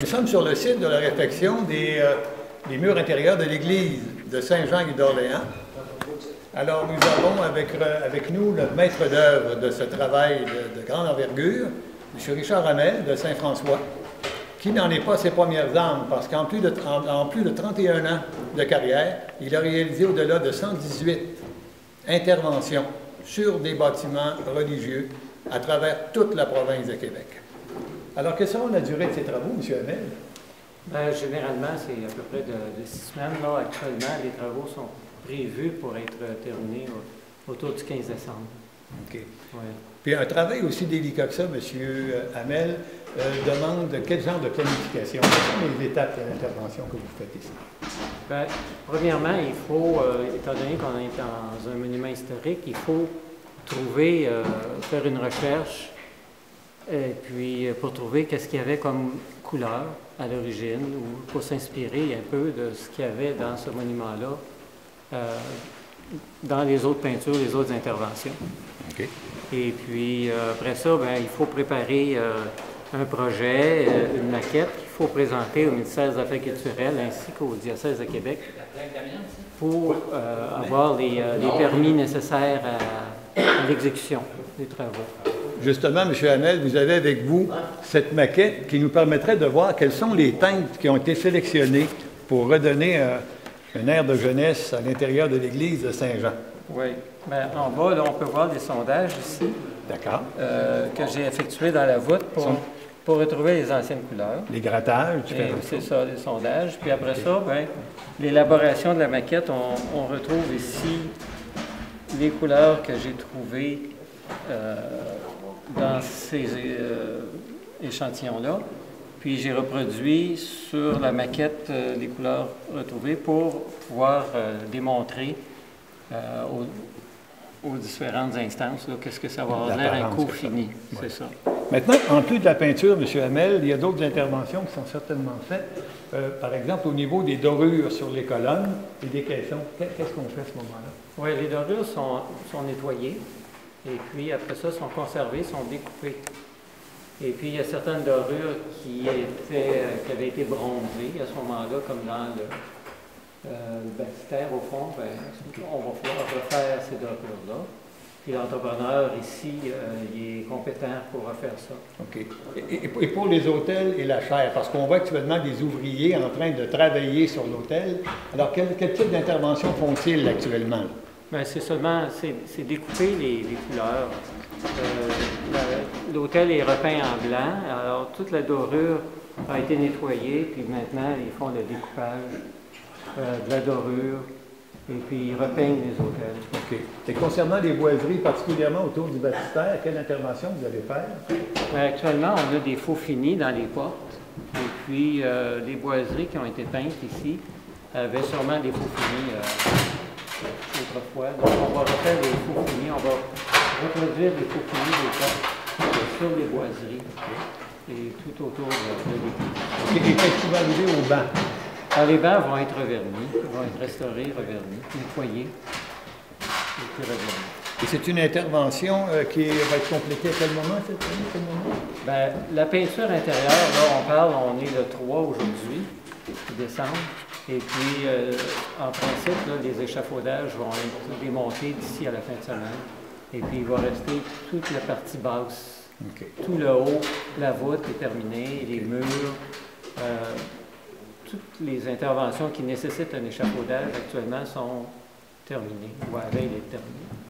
Nous sommes sur le site de la réfection des murs intérieurs de l'église de Saint-Jean et d'Orléans. Alors, nous avons avec nous le maître d'œuvre de ce travail de grande envergure, M. Richard Hamel de Saint-François, qui n'en est pas ses premières armes, parce qu'en plus de 31 ans de carrière, il a réalisé au-delà de 118 interventions sur des bâtiments religieux à travers toute la province de Québec. Alors, quelle sera la durée de ces travaux, M. Hamel? Généralement, c'est à peu près de 6 semaines. Là, actuellement, les travaux sont prévus pour être terminés autour du 15 décembre. OK. Ouais. Puis un travail aussi délicat que ça, M. Hamel, demande quel genre de planification? Quelles sont les étapes de l'intervention que vous faites ici? Premièrement, il faut, étant donné qu'on est dans un monument historique, il faut trouver, faire une recherche. Et puis, pour trouver qu'est-ce qu'il y avait comme couleur à l'origine, ou pour s'inspirer un peu de ce qu'il y avait dans ce monument-là, dans les autres peintures, les autres interventions. OK. Et puis, après ça, il faut préparer un projet, une maquette qu'il faut présenter au ministère des Affaires culturelles ainsi qu'au diocèse de Québec pour avoir les permis nécessaires à l'exécution des travaux. Justement, M. Hamel, vous avez avec vous cette maquette qui nous permettrait de voir quelles sont les teintes qui ont été sélectionnées pour redonner un air de jeunesse à l'intérieur de l'église de Saint-Jean. Oui. En bas, là, on peut voir des sondages ici. D'accord. Que j'ai effectués dans la voûte pour retrouver les anciennes couleurs. Les grattages, c'est ça, les sondages. Puis après ça, l'élaboration de la maquette, on retrouve ici les couleurs que j'ai trouvées dans ces échantillons-là. Puis j'ai reproduit sur la maquette les couleurs retrouvées pour pouvoir démontrer aux différentes instances qu'est-ce que ça va avoir l'air un coup fini. Ouais. C'est ça. Maintenant, en plus de la peinture, M. Hamel, il y a d'autres interventions qui sont certainement faites. Par exemple, au niveau des dorures sur les colonnes et des caissons. Qu'est-ce qu'on fait à ce moment-là? Oui, les dorures sont nettoyées. Et puis, après ça, sont conservées, sont découpées. Et puis, il y a certaines dorures qui avaient été bronzées à ce moment-là, comme dans le baptistère, au fond. On va pouvoir refaire ces dorures-là. Puis, l'entrepreneur, ici, il est compétent pour refaire ça. OK. Et pour les autels et la chaire, parce qu'on voit actuellement des ouvriers en train de travailler sur l'autel. Alors, quel type d'intervention font-ils actuellement? C'est seulement, c'est découper les couleurs. L'autel est repeint en blanc, alors toute la dorure a été nettoyée, puis maintenant ils font le découpage de la dorure, et puis ils repeignent les autels. OK. Et concernant les boiseries, particulièrement autour du baptistère, quelle intervention vous allez faire? Actuellement, on a des faux finis dans les portes, et puis les boiseries qui ont été peintes ici avaient sûrement des faux finis autrefois. Donc, on va refaire les faux finis, on va reproduire les faux finis des portes sur les boiseries et tout autour de l'église. Et qu'est-ce qui va arriver aux bancs? Alors, les bancs vont être revernis, vont être restaurés, revernis, nettoyés et puis revernis. Et c'est une intervention qui va être complétée à quel moment cette année? La peinture intérieure, là, on est le 3 aujourd'hui, décembre. Et puis, en principe, là, les échafaudages vont être démontés d'ici à la fin de semaine. Et puis, il va rester toute la partie basse. Okay. Tout le haut, la voûte est terminée, les murs, toutes les interventions qui nécessitent un échafaudage actuellement sont terminées, ou avaient été terminées.